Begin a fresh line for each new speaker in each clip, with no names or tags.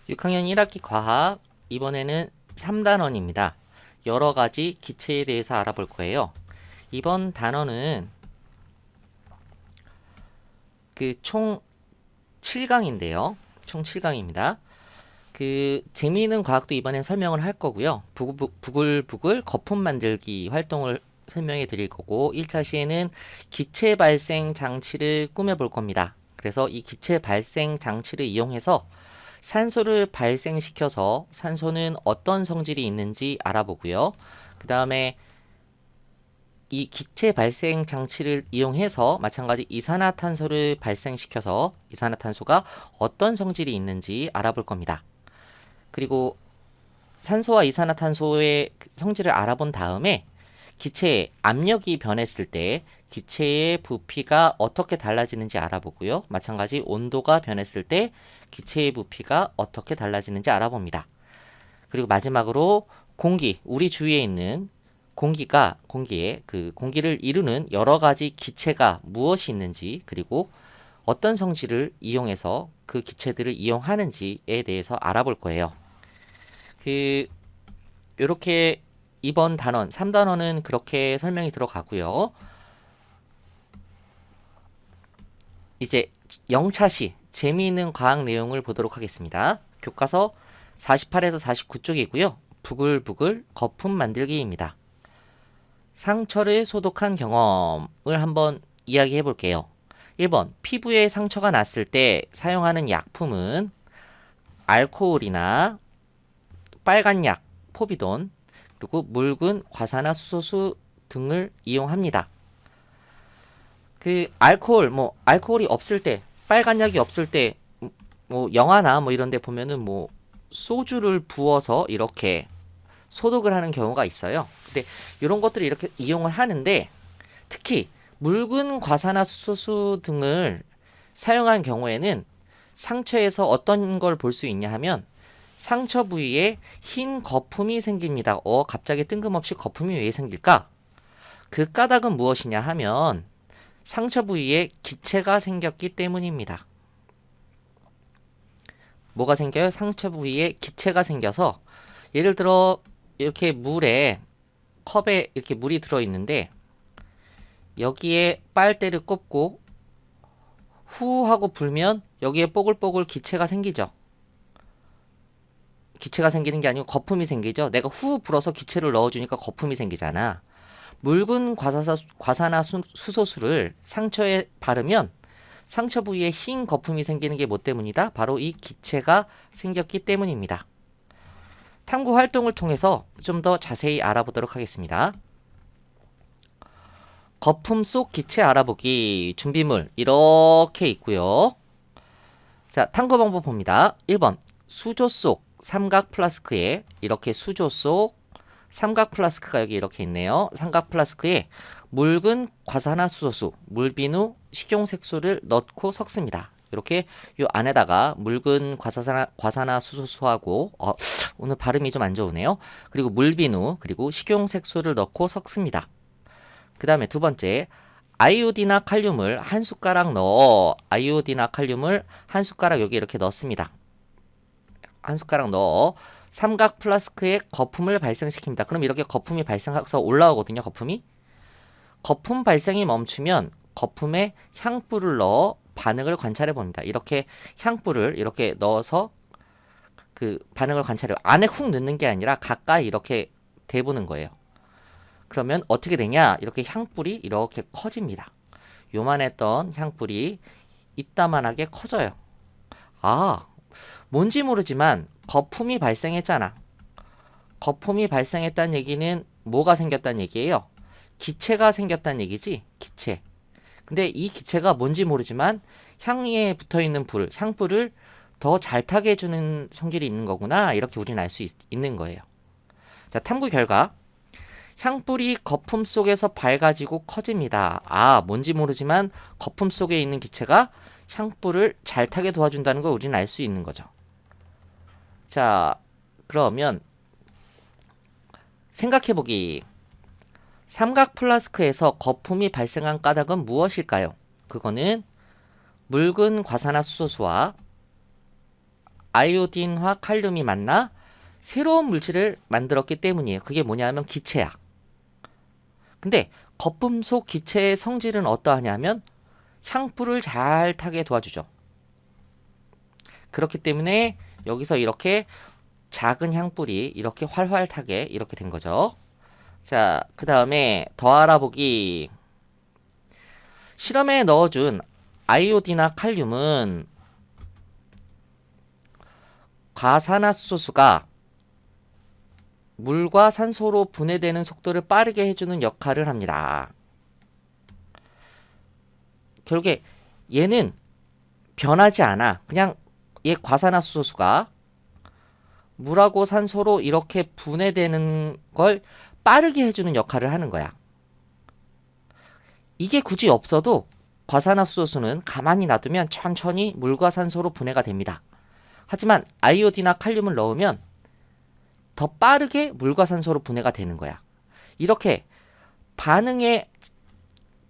6학년 1학기 과학, 이번에는 3단원입니다. 여러 가지 기체에 대해서 알아볼 거예요. 이번 단원은 총 7강인데요. 총 7강입니다. 재미있는 과학도 이번엔 설명을 할 거고요. 부글부글 거품 만들기 활동을 설명해 드릴 거고, 1차 시에는 기체 발생 장치를 꾸며 볼 겁니다. 그래서 이 기체 발생 장치를 이용해서 산소를 발생시켜서 산소는 어떤 성질이 있는지 알아보고요. 그 다음에 이 기체 발생 장치를 이용해서 마찬가지 이산화탄소를 발생시켜서 이산화탄소가 어떤 성질이 있는지 알아볼 겁니다. 그리고 산소와 이산화탄소의 성질을 알아본 다음에 기체의 압력이 변했을 때 기체의 부피가 어떻게 달라지는지 알아보고요. 마찬가지 온도가 변했을 때 기체의 부피가 어떻게 달라지는지 알아봅니다. 그리고 마지막으로 공기, 우리 주위에 있는 공기를 이루는 여러 가지 기체가 무엇이 있는지, 그리고 어떤 성질을 이용해서 그 기체들을 이용하는지에 대해서 알아볼 거예요. 요렇게 이번 단원, 3단원은 그렇게 설명이 들어가고요. 이제 영차시 재미있는 과학 내용을 보도록 하겠습니다. 교과서 48에서 49쪽이고요. 부글부글 거품 만들기입니다. 상처를 소독한 경험을 한번 이야기해 볼게요. 1번, 피부에 상처가 났을 때 사용하는 약품은 알코올이나 빨간 약, 포비돈, 그리고 묽은 과산화수소수 등을 이용합니다. 알코올이 없을 때, 빨간 약이 없을 때, 영화나 이런 데 보면은 소주를 부어서 이렇게 소독을 하는 경우가 있어요. 근데 이런 것들을 이렇게 이용을 하는데, 특히 묽은 과산화수소수 등을 사용한 경우에는 상처에서 어떤 걸 볼 수 있냐 하면 상처 부위에 흰 거품이 생깁니다. 갑자기 뜬금없이 거품이 왜 생길까? 그 까닭은 무엇이냐 하면 상처 부위에 기체가 생겼기 때문입니다. 뭐가 생겨요? 상처 부위에 기체가 생겨서, 예를 들어 이렇게 컵에 이렇게 물이 들어있는데 여기에 빨대를 꼽고 후 하고 불면 여기에 뽀글뽀글 기체가 생기죠. 기체가 생기는 게 아니고 거품이 생기죠. 내가 후 불어서 기체를 넣어주니까 거품이 생기잖아. 묽은 과산화수소수를 상처에 바르면 상처 부위에 흰 거품이 생기는 게 뭐 때문이다? 바로 이 기체가 생겼기 때문입니다. 탐구 활동을 통해서 좀 더 자세히 알아보도록 하겠습니다. 거품 속 기체 알아보기 준비물 이렇게 있고요. 자, 탐구 방법 봅니다. 1번, 수조 속 삼각 플라스크에 이렇게 수조 속 삼각 플라스크가 여기 이렇게 있네요. 삼각 플라스크에 묽은 과산화수소수, 물비누, 식용색소를 넣고 섞습니다. 이렇게 요 안에다가 묽은 과산화수소수하고 오늘 발음이 좀 안 좋으네요. 그리고 물비누, 그리고 식용색소를 넣고 섞습니다. 그 다음에 두 번째, 아이오딘이나 칼륨을 한 숟가락 여기 이렇게 넣습니다. 한 숟가락 넣어 삼각 플라스크에 거품을 발생시킵니다. 그럼 이렇게 거품이 발생해서 올라오거든요. 거품 발생이 멈추면 거품에 향불을 넣어 반응을 관찰해 봅니다. 이렇게 향불을 이렇게 넣어서 그 반응을 관찰해요. 안에 훅 넣는 게 아니라 가까이 이렇게 대보는 거예요. 그러면 어떻게 되냐? 이렇게 향불이 이렇게 커집니다. 요만했던 향불이 이따만하게 커져요. 뭔지 모르지만 거품이 발생했잖아. 거품이 발생했다는 얘기는 뭐가 생겼다는 얘기예요? 기체가 생겼다는 얘기지? 기체. 근데 이 기체가 뭔지 모르지만 향에 붙어있는 향불을 더 잘 타게 해주는 성질이 있는 거구나. 이렇게 우리는 알 수 있는 거예요. 자, 탐구 결과. 향불이 거품 속에서 밝아지고 커집니다. 뭔지 모르지만 거품 속에 있는 기체가 향불을 잘 타게 도와준다는 걸 우리는 알 수 있는 거죠. 자, 그러면 생각해보기. 삼각 플라스크에서 거품이 발생한 까닭은 무엇일까요? 그거는 묽은 과산화수소수와 아이오딘과 칼륨이 만나 새로운 물질을 만들었기 때문이에요. 그게 뭐냐면 기체야. 근데 거품 속 기체의 성질은 어떠하냐면 향불을 잘 타게 도와주죠. 그렇기 때문에 여기서 이렇게 작은 향불이 이렇게 활활 타게 이렇게 된 거죠. 자, 그 다음에 더 알아보기. 실험에 넣어준 아이오딘이나 칼륨은 과산화수소수가 물과 산소로 분해되는 속도를 빠르게 해주는 역할을 합니다. 결국에 얘는 변하지 않아. 그냥 얘 과산화수소수가 물하고 산소로 이렇게 분해되는 걸 빠르게 해주는 역할을 하는 거야. 이게 굳이 없어도 과산화수소수는 가만히 놔두면 천천히 물과 산소로 분해가 됩니다. 하지만 아이오딘이나 칼륨을 넣으면 더 빠르게 물과 산소로 분해가 되는 거야. 이렇게 반응에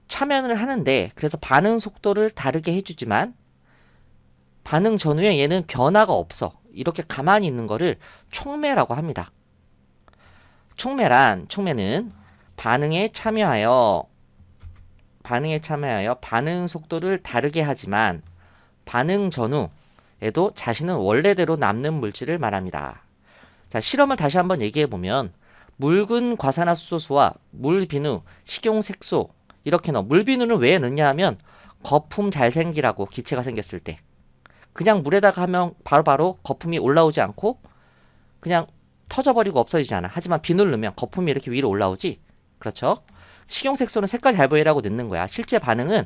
참여를 하는데 그래서 반응 속도를 다르게 해주지만 반응 전후에 얘는 변화가 없어. 이렇게 가만히 있는 거를 촉매라고 합니다. 촉매는 반응에 참여하여 반응 속도를 다르게 하지만 반응 전후에도 자신은 원래대로 남는 물질을 말합니다. 자, 실험을 다시 한번 얘기해 보면 묽은 과산화수소수와 물비누, 식용색소 이렇게 넣어. 물비누는 왜 넣냐 하면 거품 잘 생기라고. 기체가 생겼을 때 그냥 물에다가 하면 바로바로 거품이 올라오지 않고 그냥 터져버리고 없어지잖아. 하지만 비누를 넣으면 거품이 이렇게 위로 올라오지. 그렇죠? 식용색소는 색깔 잘 보이라고 넣는 거야. 실제 반응은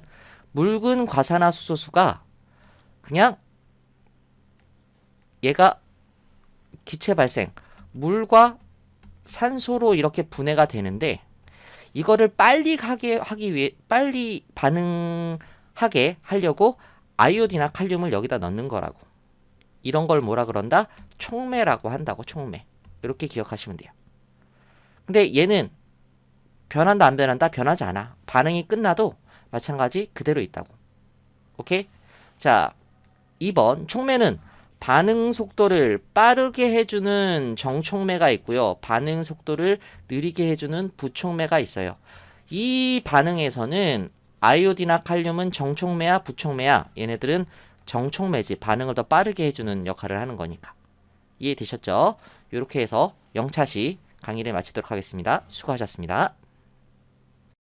묽은 과산화수소수가 그냥 얘가 기체 발생, 물과 산소로 이렇게 분해가 되는데 이거를 빨리 하기 위해 빨리 반응하게 하려고 아이오딘이나 칼륨을 여기다 넣는 거라고. 이런 걸 뭐라 그런다? 촉매라고 한다고. 촉매. 이렇게 기억하시면 돼요. 근데 얘는 변한다 안 변한다? 변하지 않아. 반응이 끝나도 마찬가지 그대로 있다고. 오케이? 자, 2번 촉매는 반응 속도를 빠르게 해주는 정촉매가 있고요. 반응 속도를 느리게 해주는 부촉매가 있어요. 이 반응에서는 아이오딘이나 칼륨은 정촉매야 부촉매야. 얘네들은 정촉매지. 반응을 더 빠르게 해주는 역할을 하는 거니까. 이해되셨죠? 이렇게 해서 0차시 강의를 마치도록 하겠습니다. 수고하셨습니다.